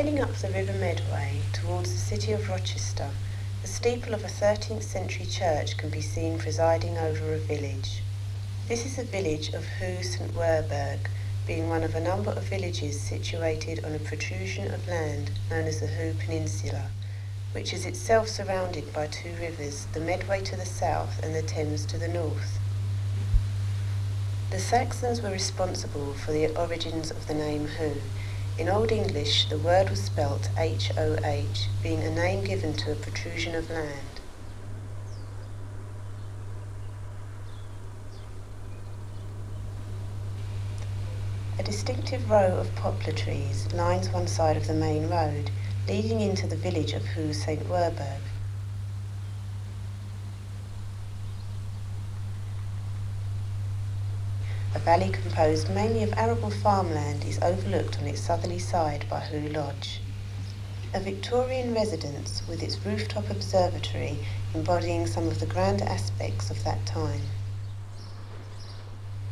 Sailing up the River Medway towards the city of Rochester, the steeple of a 13th century church can be seen presiding over a village. This is the village of Hew St Werburgh, being one of a number of villages situated on a protrusion of land known as the Hew Peninsula, which is itself surrounded by two rivers, the Medway to the south and the Thames to the north. The Saxons were responsible for the origins of the name Hew. In Old English, the word was spelt H-O-H, being a name given to a protrusion of land. A distinctive row of poplar trees lines one side of the main road, leading into the village of Hew St Werburgh. A valley composed mainly of arable farmland is overlooked on its southerly side by Hew Lodge, a Victorian residence with its rooftop observatory embodying some of the grand aspects of that time.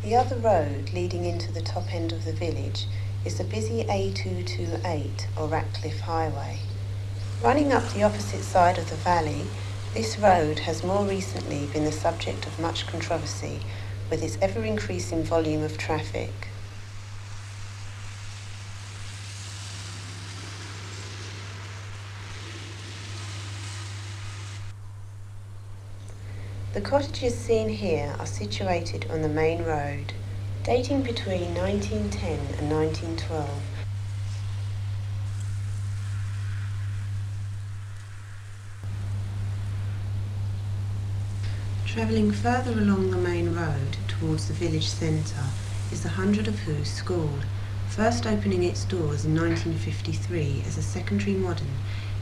The other road leading into the top end of the village is the busy A228 or Ratcliff Highway. Running up the opposite side of the valley, this road has more recently been the subject of much controversy with its ever-increasing volume of traffic. The cottages seen here are situated on the main road, dating between 1910 and 1912. Travelling further along the main road towards the village centre is the 100 of Hew School. First opening its doors in 1953 as a secondary modern,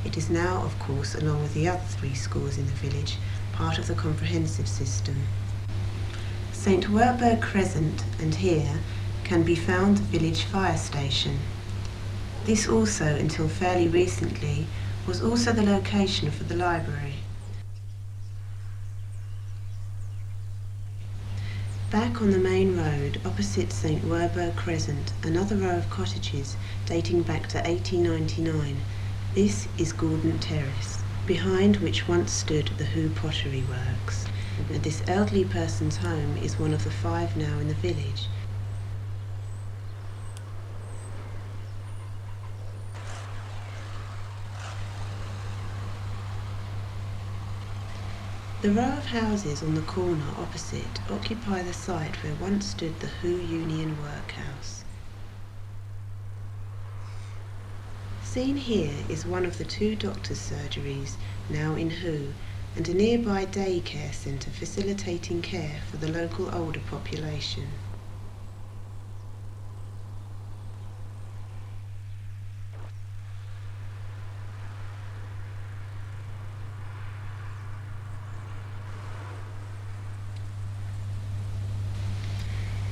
it is now, of course, along with the other three schools in the village, part of the comprehensive system. St Werburgh Crescent and here can be found the village fire station. This also, until fairly recently, was also the location for the library. Back on the main road, opposite St Werburgh Crescent, another row of cottages dating back to 1899. This is Gordon Terrace, behind which once stood the Hew Pottery Works, and this elderly person's home is one of the 5 now in the village. The row of houses on the corner opposite occupy the site where once stood the Hew Union Workhouse. Seen here is one of the 2 doctors' surgeries now in Hew and a nearby day care centre facilitating care for the local older population.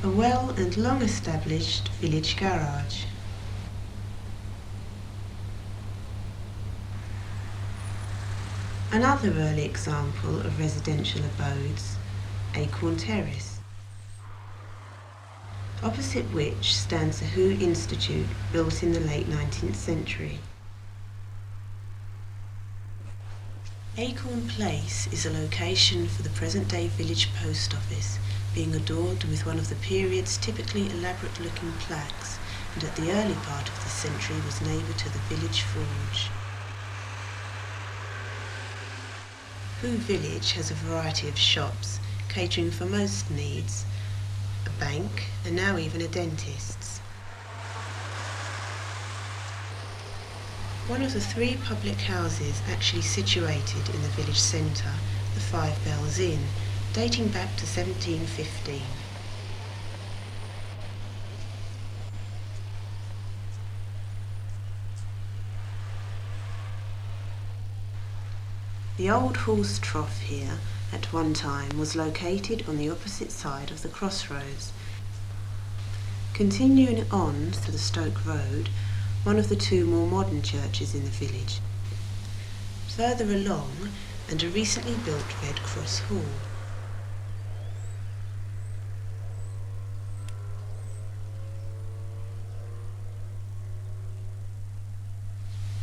A well and long established village garage. Another early example of residential abodes, Acorn Terrace, opposite which stands the Hew Institute, built in the late 19th century. Acorn Place is a location for the present-day village post office, being adorned with one of the period's typically elaborate-looking plaques, and at the early part of the century was neighbour to the village forge. Hew Village has a variety of shops, catering for most needs, a bank, and now even a dentist's. One of the 3 public houses actually situated in the village centre, the 5 Bells Inn, dating back to 1715. The old horse trough here, at one time, was located on the opposite side of the crossroads. Continuing on to the Stoke Road, one of the 2 more modern churches in the village. Further along, and a recently built Red Cross Hall.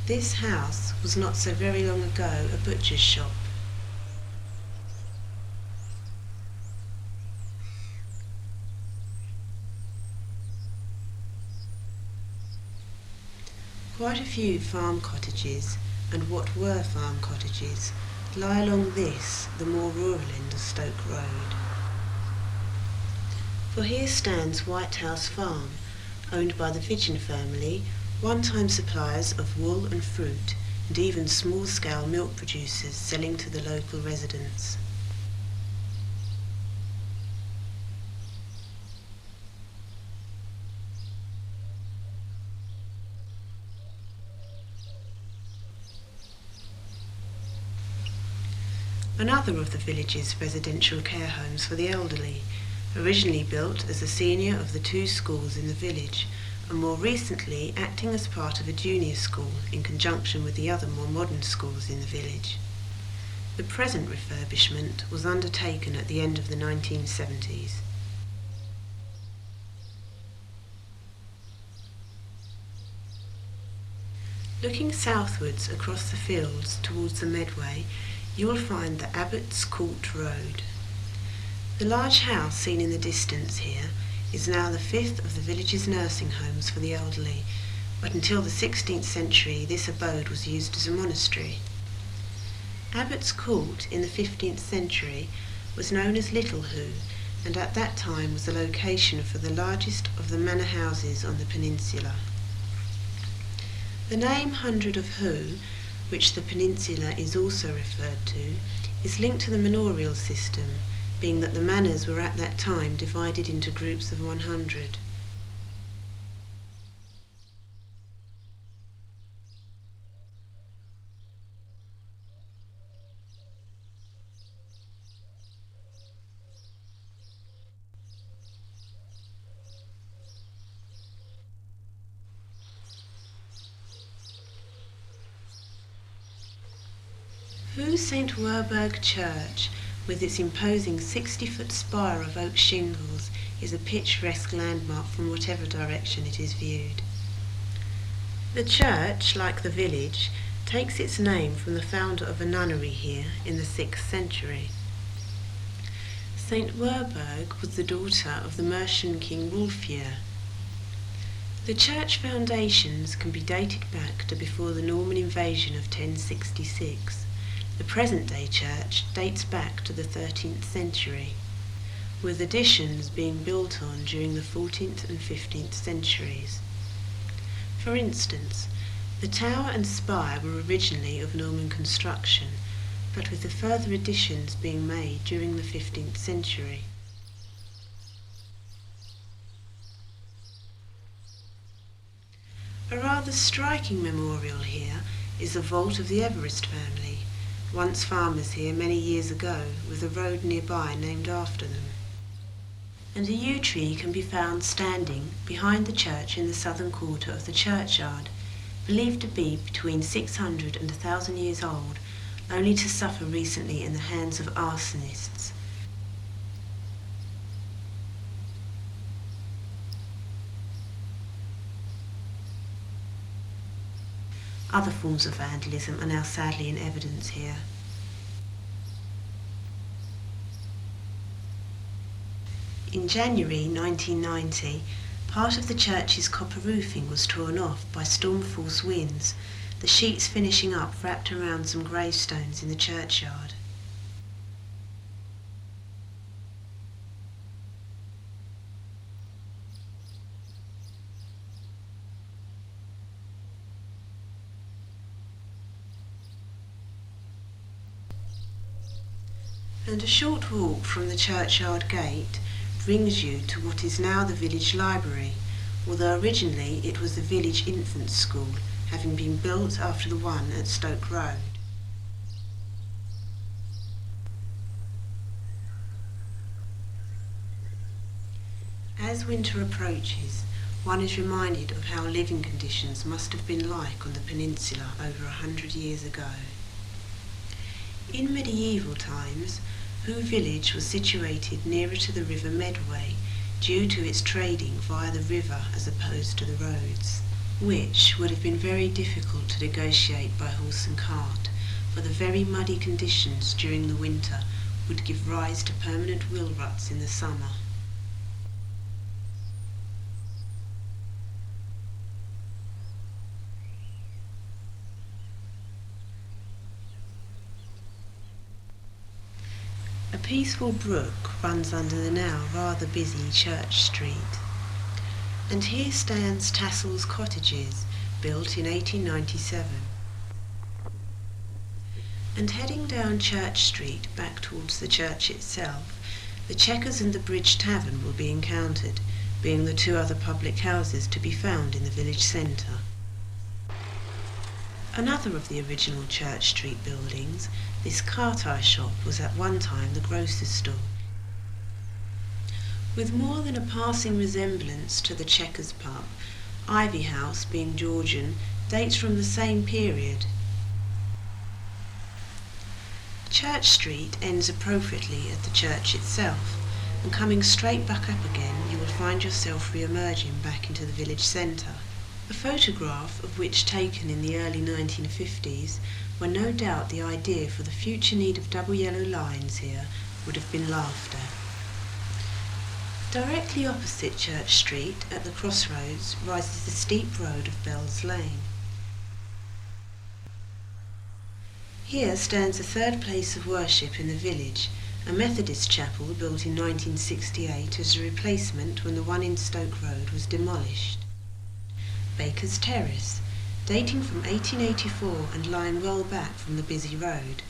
This house was not so very long ago a butcher's shop. Quite a few farm cottages, and what were farm cottages, lie along this, the more rural end of Stoke Road. For here stands White House Farm, owned by the Viggin family, one-time suppliers of wool and fruit, and even small-scale milk producers selling to the local residents. Another of the village's residential care homes for the elderly, originally built as a senior of the two schools in the village, and more recently acting as part of a junior school in conjunction with the other more modern schools in the village. The present refurbishment was undertaken at the end of the 1970s. Looking southwards across the fields towards the Medway, you will find the Abbot's Court Road. The large house seen in the distance here is now the fifth of the village's nursing homes for the elderly, but until the 16th century this abode was used as a monastery. Abbot's Court in the 15th century was known as Little Hoo, and at that time was the location for the largest of the manor houses on the peninsula. The name Hundred of Hoo, which the peninsula is also referred to, is linked to the manorial system, being that the manors were at that time divided into groups of 100. Hoo St Werburgh Church, with its imposing 60-foot spire of oak shingles, is a picturesque landmark from whatever direction it is viewed. The church, like the village, takes its name from the founder of a nunnery here in the 6th century. St Werburgh was the daughter of the Mercian king Wulfhere. The church foundations can be dated back to before the Norman invasion of 1066. The present-day church dates back to the 13th century, with additions being built on during the 14th and 15th centuries. For instance, the tower and spire were originally of Norman construction, but with the further additions being made during the 15th century. A rather striking memorial here is the vault of the Everest family, once farmers here many years ago, with a road nearby named after them. And a yew tree can be found standing behind the church in the southern quarter of the churchyard, believed to be between 600 and 1,000 years old, only to suffer recently in the hands of arsonists. Other forms of vandalism are now sadly in evidence here. In January 1990, part of the church's copper roofing was torn off by storm-force winds, the sheets finishing up wrapped around some gravestones in the churchyard. And a short walk from the churchyard gate brings you to what is now the village library, although originally it was the village infant school, having been built after the one at Stoke Road. As winter approaches, one is reminded of how living conditions must have been like on the peninsula over 100 years ago. In medieval times, Hoo village was situated nearer to the River Medway due to its trading via the river as opposed to the roads. which would have been very difficult to negotiate by horse and cart, for the very muddy conditions during the winter would give rise to permanent wheel ruts in the summer. A peaceful brook runs under the now rather busy Church Street. And here stands Tassel's Cottages, built in 1897. And heading down Church Street back towards the church itself, the Chequers and the Bridge Tavern will be encountered, being the two other public houses to be found in the village centre. Another of the original Church Street buildings, this cart-eye shop was at one time the grocer's store. With more than a passing resemblance to the Chequers pub, Ivy House, being Georgian, dates from the same period. Church Street ends appropriately at the church itself, and coming straight back up again you will find yourself re-emerging back into the village centre. A photograph of which taken in the early 1950s, when no doubt the idea for the future need of double yellow lines here would have been laughed at. Directly opposite Church Street, at the crossroads, rises the steep road of Bell's Lane. Here stands the third place of worship in the village, a Methodist Chapel built in 1968 as a replacement when the one in Stoke Road was demolished. Baker's Terrace, dating from 1884 and lying well back from the busy road.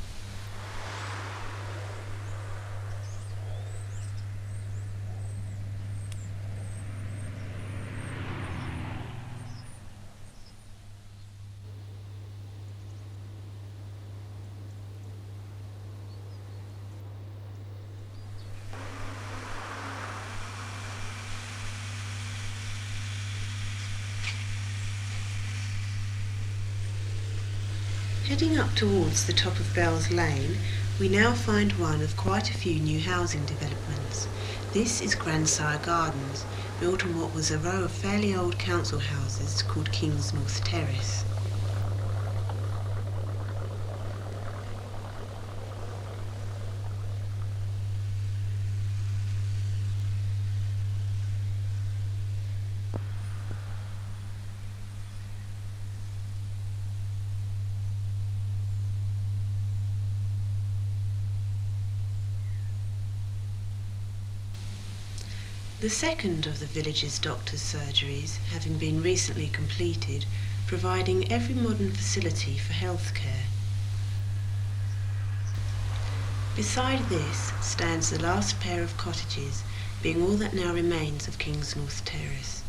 Heading up towards the top of Bell's Lane, we now find one of quite a few new housing developments. This is Grandsire Gardens, built on what was a row of fairly old council houses called King's North Terrace. The second of the village's doctors' surgeries, having been recently completed, providing every modern facility for healthcare. Beside this stands the last pair of cottages, being all that now remains of King's North Terrace.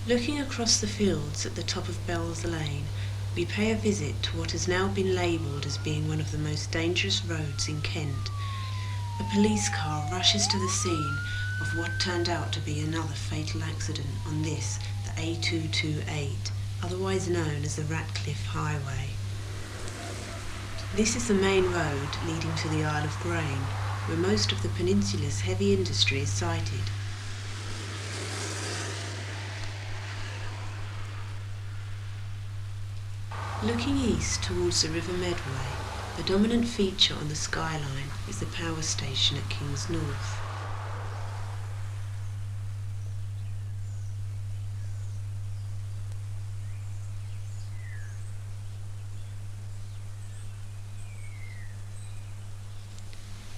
Looking across the fields at the top of Bell's Lane, we pay a visit to what has now been labelled as being one of the most dangerous roads in Kent. A police car rushes to the scene of what turned out to be another fatal accident on this, the A228, otherwise known as the Ratcliff Highway. This is the main road leading to the Isle of Grain, where most of the peninsula's heavy industry is sited. Looking east towards the River Medway, the dominant feature on the skyline is the power station at King's North.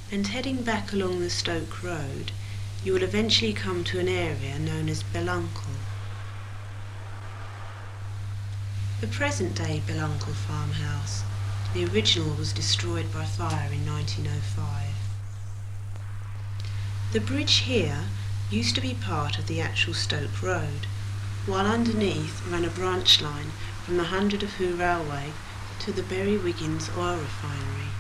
And heading back along the Stoke Road, you will eventually come to an area known as Beluncle. The present-day Beluncle farmhouse, the original was destroyed by fire in 1905. The bridge here used to be part of the actual Stoke Road, while underneath ran a branch line from the 100 of Who Railway to the Bury Wiggins oil refinery.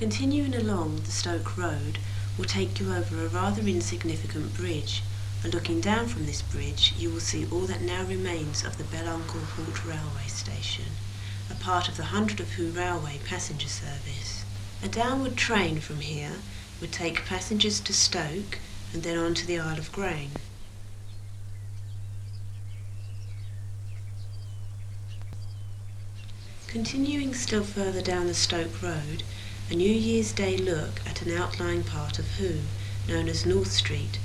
Continuing along the Stoke Road will take you over a rather insignificant bridge, and looking down from this bridge you will see all that now remains of the Beluncle Halt railway station, a part of the 100 of Who Railway passenger service. A downward train from here would take passengers to Stoke and then on to the Isle of Grain. Continuing still further down the Stoke Road, a New Year's Day look at an outlying part of Who, known as North Street.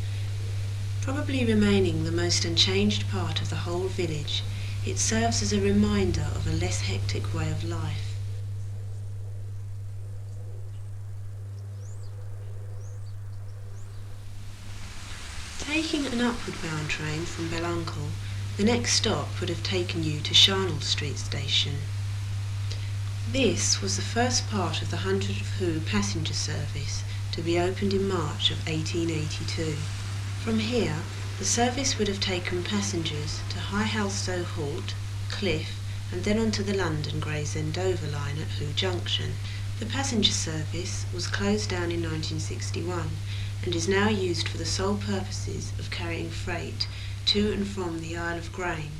Probably remaining the most unchanged part of the whole village, it serves as a reminder of a less hectic way of life. Taking an upward bound train from Beluncle, the next stop would have taken you to Charnel Street Station. This was the first part of the 100 of Who passenger service to be opened in March of 1882. From here, the service would have taken passengers to High Halstow Halt, Cliff, and then on to the London Gravesend Dover line at Who Junction. The passenger service was closed down in 1961 and is now used for the sole purposes of carrying freight to and from the Isle of Grain.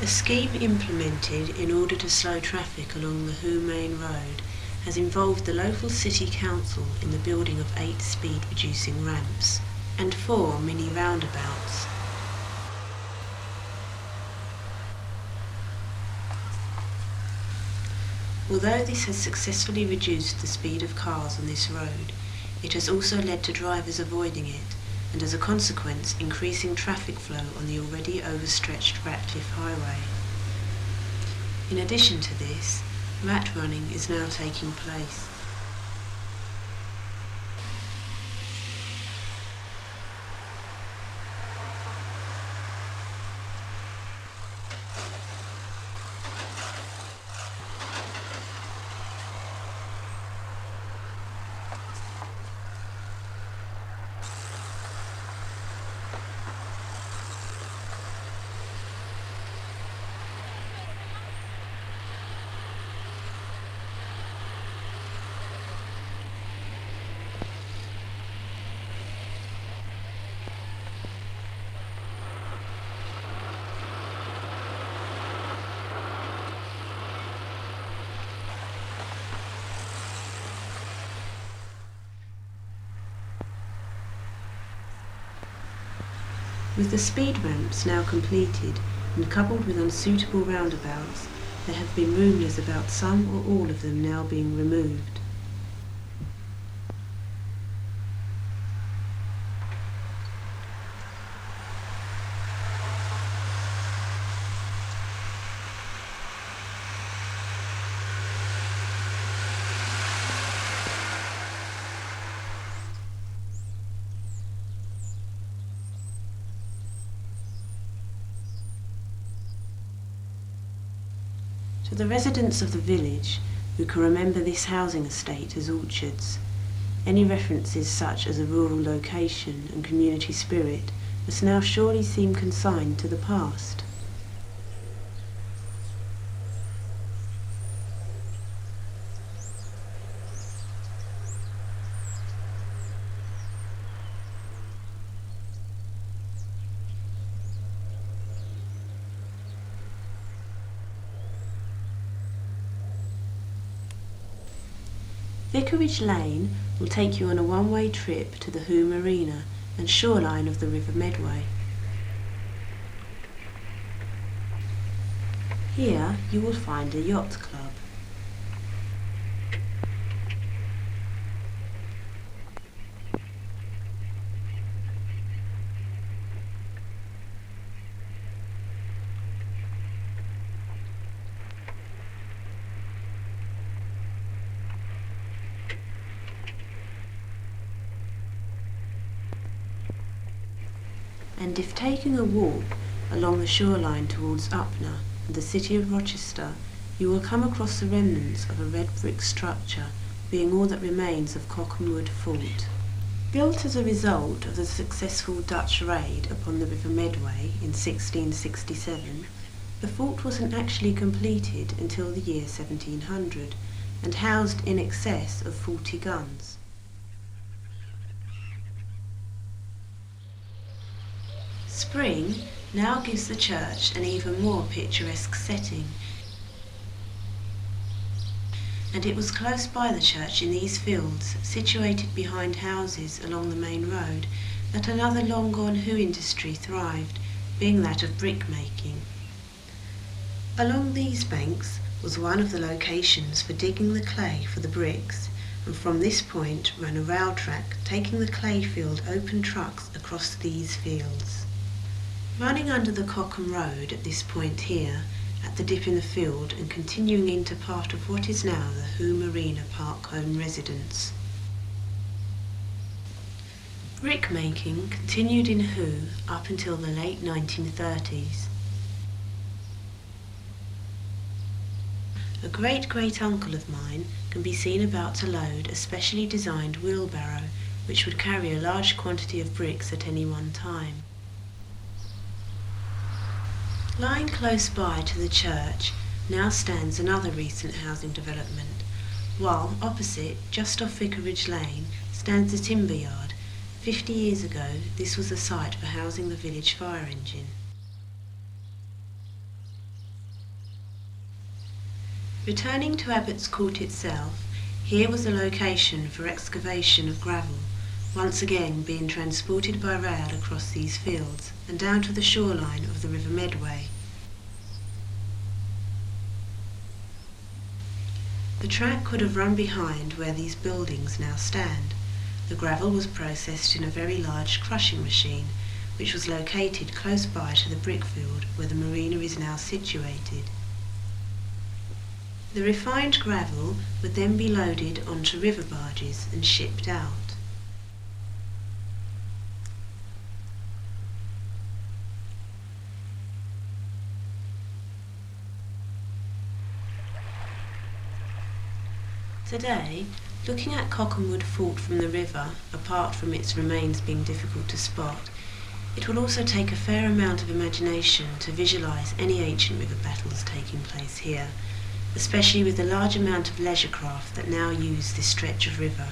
A scheme implemented in order to slow traffic along the Who Main Road has involved the local city council in the building of 8 speed-reducing ramps and 4 mini roundabouts. Although this has successfully reduced the speed of cars on this road, it has also led to drivers avoiding it, and as a consequence increasing traffic flow on the already overstretched Ratcliff Highway. In addition to this, rat running is now taking place. With the speed ramps now completed and coupled with unsuitable roundabouts, there have been rumours about some or all of them now being removed. To the residents of the village who can remember this housing estate as orchards, any references such as a rural location and community spirit must now surely seem consigned to the past. Vicarage Lane will take you on a one-way trip to the Who Marina and shoreline of the River Medway. Here you will find a yacht club. And if taking a walk along the shoreline towards Upnor and the city of Rochester, you will come across the remnants of a red brick structure, being all that remains of Cockenwood Fort. Built as a result of the successful Dutch raid upon the River Medway in 1667, the fort wasn't actually completed until the year 1700 and housed in excess of 40 guns. Spring now gives the church an even more picturesque setting, and it was close by the church in these fields, situated behind houses along the main road, that another long-gone Who industry thrived, being that of brick-making. Along these banks was one of the locations for digging the clay for the bricks, and from this point ran a rail track taking the clay-filled open trucks across these fields. Running under the Cockham Road at this point here, at the dip in the field and continuing into part of what is now the Who Marina Park Home residence. Brickmaking continued in Who up until the late 1930s. A great-great-uncle of mine can be seen about to load a specially designed wheelbarrow which would carry a large quantity of bricks at any one time. Lying close by to the church now stands another recent housing development, while opposite, just off Vicarage Lane, stands a timber yard. 50 years ago this was a site for housing the village fire engine. Returning to Abbot's Court itself, here was a location for excavation of gravel, once again being transported by rail across these fields and down to the shoreline of the River Medway. The track could have run behind where these buildings now stand. The gravel was processed in a very large crushing machine, which was located close by to the brickfield where the marina is now situated. The refined gravel would then be loaded onto river barges and shipped out. Today, looking at Cockenwood Fort from the river, apart from its remains being difficult to spot, it will also take a fair amount of imagination to visualise any ancient river battles taking place here, especially with the large amount of leisure craft that now use this stretch of river.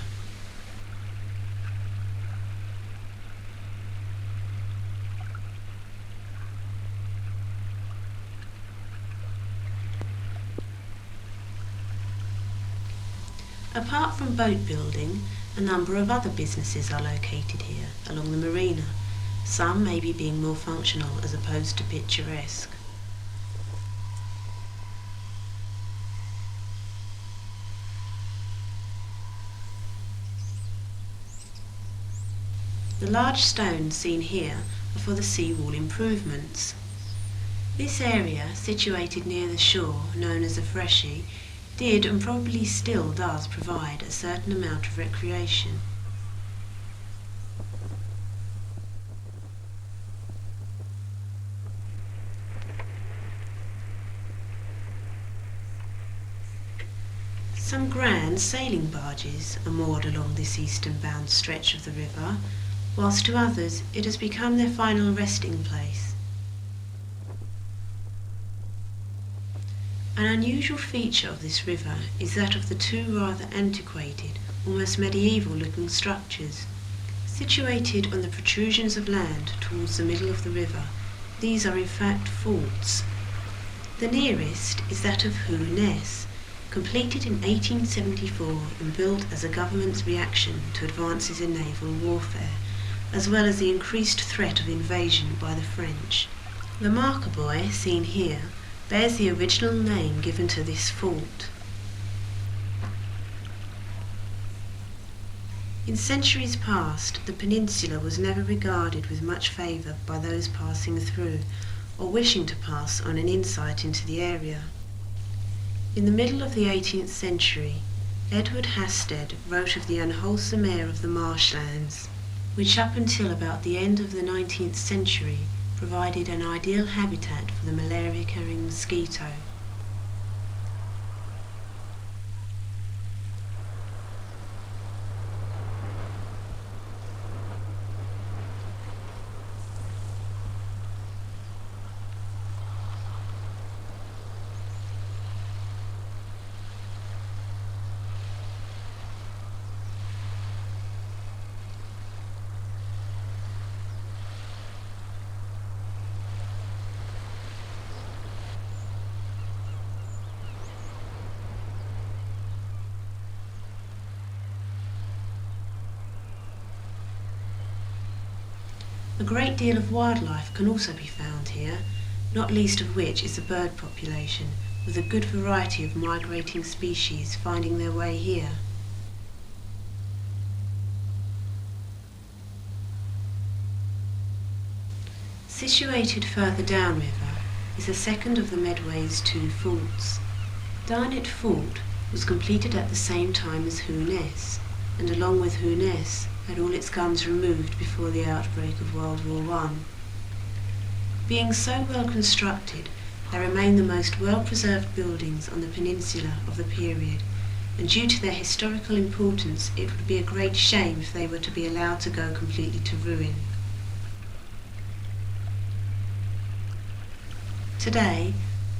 Apart from boat building, a number of other businesses are located here along the marina, some maybe being more functional as opposed to picturesque. The large stones seen here are for the seawall improvements. This area, situated near the shore, known as a freshie, did and probably still does provide a certain amount of recreation. Some grand sailing barges are moored along this eastern-bound stretch of the river, whilst to others it has become their final resting place. An unusual feature of this river is that of the two rather antiquated, almost medieval-looking structures. Situated on the protrusions of land towards the middle of the river, these are in fact forts. The nearest is that of Who Ness, completed in 1874 and built as a government's reaction to advances in naval warfare, as well as the increased threat of invasion by the French. The marker buoy, seen here, bears the original name given to this fort. In centuries past, the peninsula was never regarded with much favour by those passing through or wishing to pass on an insight into the area. In the middle of the 18th century, Edward Hasted wrote of the unwholesome air of the marshlands, which up until about the end of the 19th century provided an ideal habitat for the malaria-carrying mosquito. A great deal of wildlife can also be found here, not least of which is the bird population, with a good variety of migrating species finding their way here. Situated further downriver is the second of the Medway's two forts. Darnett Fort was completed at the same time as Hooness, and along with Hooness had all its guns removed before the outbreak of World War I. Being so well constructed, they remain the most well-preserved buildings on the peninsula of the period, and due to their historical importance it would be a great shame if they were to be allowed to go completely to ruin. Today,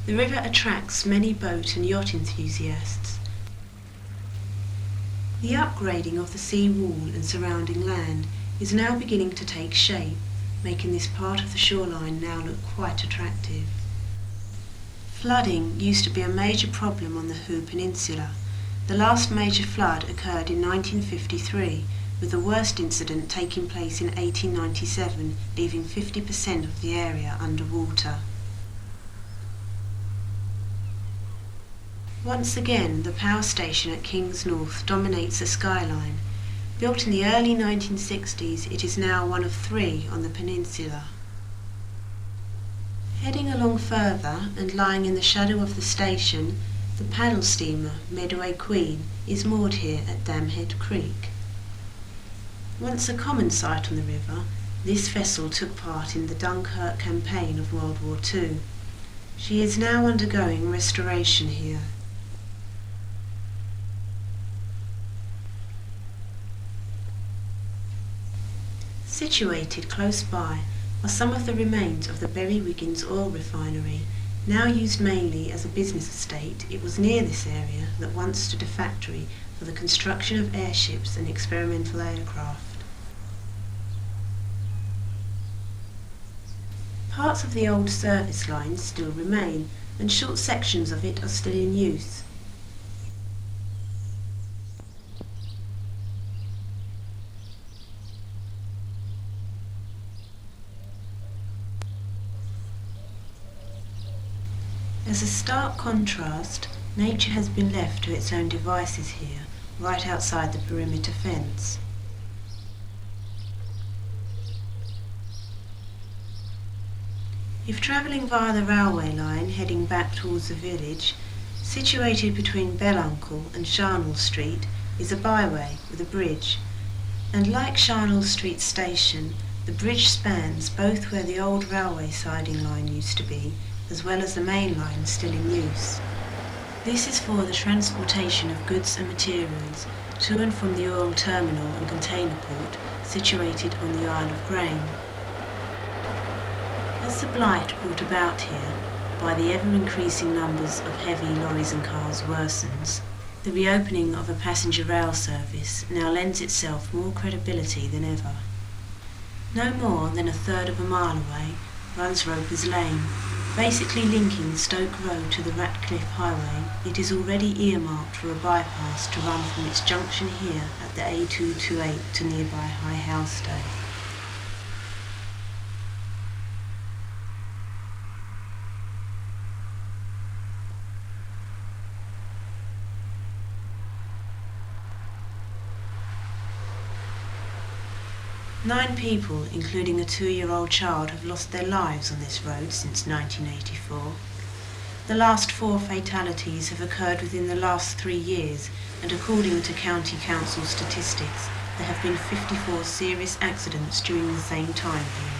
the river attracts many boat and yacht enthusiasts. The upgrading of the sea wall and surrounding land is now beginning to take shape, making this part of the shoreline now look quite attractive. Flooding used to be a major problem on the Hoo Peninsula. The last major flood occurred in 1953, with the worst incident taking place in 1897, leaving 50% of the area underwater. Once again, the power station at Kings North dominates the skyline. Built in the early 1960s, it is now one of 3 on the peninsula. Heading along further and lying in the shadow of the station, the paddle steamer Medway Queen is moored here at Damhead Creek. Once a common sight on the river, this vessel took part in the Dunkirk campaign of World War II. She is now undergoing restoration here. Situated close by are some of the remains of the Wiggins oil refinery. Now used mainly as a business estate, it was near this area that once stood a factory for the construction of airships and experimental aircraft. Parts of the old service line still remain, and short sections of it are still in use. As a stark contrast, nature has been left to its own devices here, right outside the perimeter fence. If travelling via the railway line heading back towards the village, situated between Belluncle and Charnel Street is a byway with a bridge, and like Charnel Street station, the bridge spans both where the old railway siding line used to be, as well as the main line still in use. This is for the transportation of goods and materials to and from the oil terminal and container port situated on the Isle of Grain. As the blight brought about here by the ever-increasing numbers of heavy lorries and cars worsens, the reopening of a passenger rail service now lends itself more credibility than ever. No more than a third of a mile away runs Rovers Lane. Basically linking Stoke Road to the Ratcliff Highway, it is already earmarked for a bypass to run from its junction here at the A228 to nearby High Halstead. Nine people, including a 2-year-old child, have lost their lives on this road since 1984. The last 4 fatalities have occurred within the last 3 years, and according to County Council statistics, there have been 54 serious accidents during the same time period.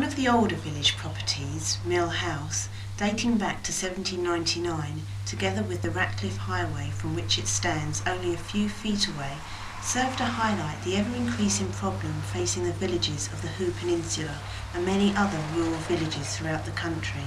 One of the older village properties, Mill House, dating back to 1799, together with the Ratcliff Highway from which it stands only a few feet away, serve to highlight the ever-increasing problem facing the villages of the Hoo Peninsula and many other rural villages throughout the country.